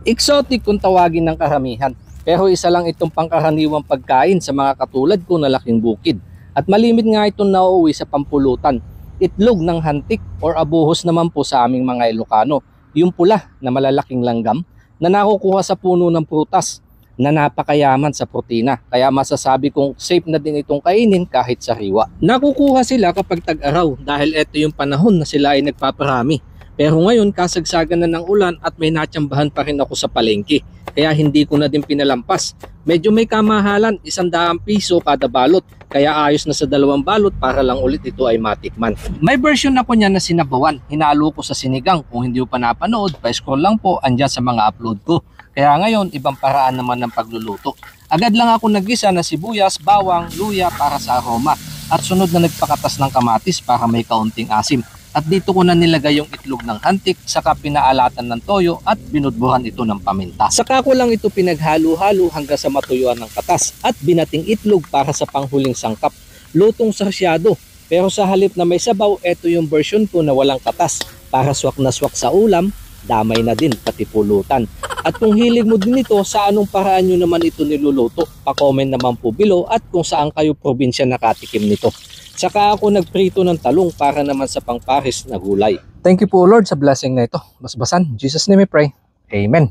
Exotic kung tawagin ng karamihan, pero isa lang itong pangkaraniwang pagkain sa mga katulad ko na laking bukid. At malimit nga itong nauuwi sa pampulutan. Itlog ng hantik or abuhos naman po sa aming mga Ilocano. Yung pula na malalaking langgam na nakukuha sa puno ng prutas na napakayaman sa protina. Kaya masasabi kong safe na din itong kainin kahit sariwa. Nakukuha sila kapag tag-araw dahil ito yung panahon na sila ay nagpaparami. Pero ngayon kasagsagan na ng ulan at may natsambahan pa rin ako sa palengke. Kaya hindi ko na din pinalampas. Medyo may kamahalan, 100 piso kada balot. Kaya ayos na sa 2 balot para lang ulit ito ay matikman. May version ako niya na sinabawan. Hinalo ko sa sinigang. Kung hindi mo pa napanood, pa-scroll lang po andyan sa mga upload ko. Kaya ngayon, ibang paraan naman ng pagluluto. Agad lang ako naggisa na sibuyas, bawang, luya para sa aroma. At sunod na nagpakatas ng kamatis para may kaunting asim. At dito ko na nilagay yung itlog ng hantik, saka pinaalatan ng toyo at binudburan ito ng paminta. Saka ko lang ito pinaghalo-halo hanggang sa matuyuan ng katas at binating itlog para sa panghuling sangkap. Lutong sarsyado, pero sa halip na may sabaw, ito yung version ko na walang katas. Para swak na swak sa ulam, damay na din pati pulutan. At kung hilig mo din ito, sa anong paraan nyo naman ito niluluto? Pa-comment naman po below at kung saan kayo probinsya nakatikim nito. Saka ako nagprito ng talong para naman sa pangpares na gulay. Thank you po Lord sa blessing na ito. Basbasan, in Jesus name we pray. Amen.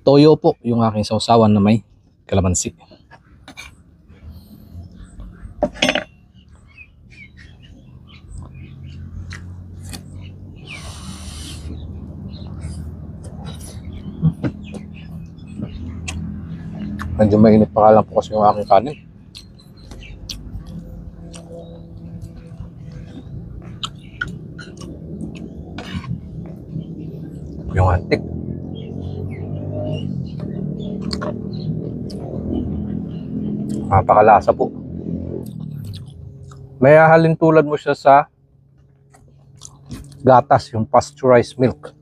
Toyo po yung aking sausawan na may kalamansi. Medyo mainit pa lang po kasi yung aking kanin. Yung antik. Napakalasa po. May hahalin tulad mo siya sa gatas, yung pasteurized milk.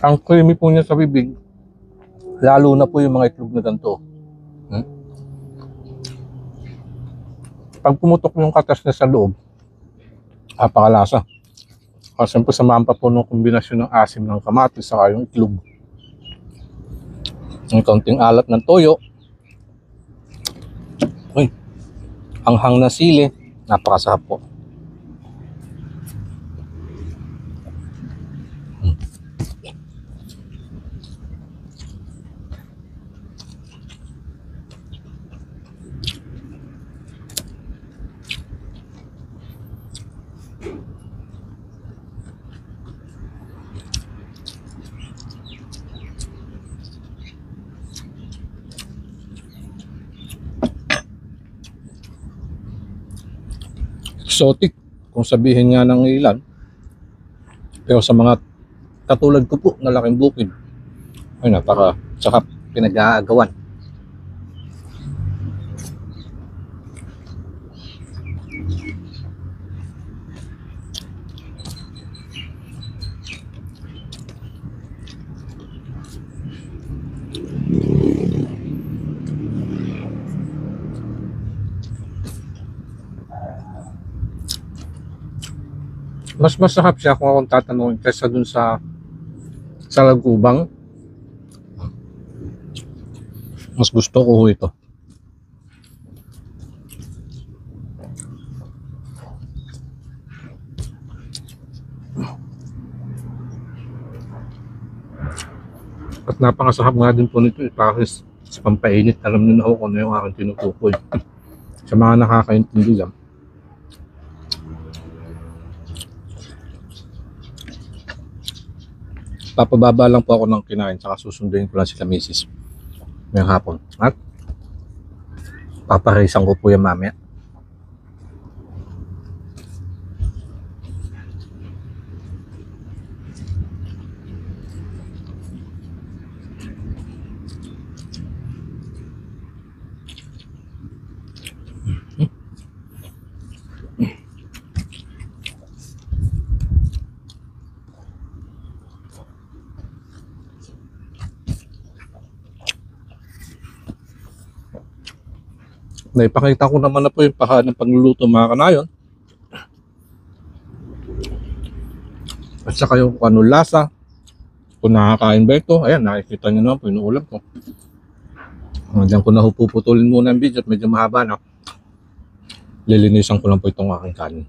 Ang creamy po niya sa bibig, lalo na po yung mga itlog na ganito. Pag pumutok yung katas na sa loob, napakalasa. Kasi po samahan pa po ng kombinasyon ng asim ng kamatis saka yung itlog. Ang kaunting alat ng toyo. Uy, anghang na sili, napakasarap po. Exotic kung sabihin nga ng ilan, pero sa mga katulad ko po na laking bukid ay napaka tsaka pinag-aagawan. Mas masarap siya kung akong tatanungin kaysa dun sa lagubang. Mas gusto ko ito. At napakasarap nga din po nito. Pares sa pampainit. Alam nyo na ako kung ano yung aking tinutukoy. Sa mga nakakaintindi lang. Papababa lang po ako ng kinain, saka susunduin ko lang si Misis ngayong hapon. At paparisan ko po yan mamaya. Naipakita ko naman na po yung paraan ng pagluluto mga kanayon. At saka yung kung anong lasa. Kung nakakain ba ito, ayan, nakikita nyo naman po yung ulam ko. Diyan ko na puputulin muna ang video at medyo mahaba na. Lilinisan ko lang po itong aking kanin.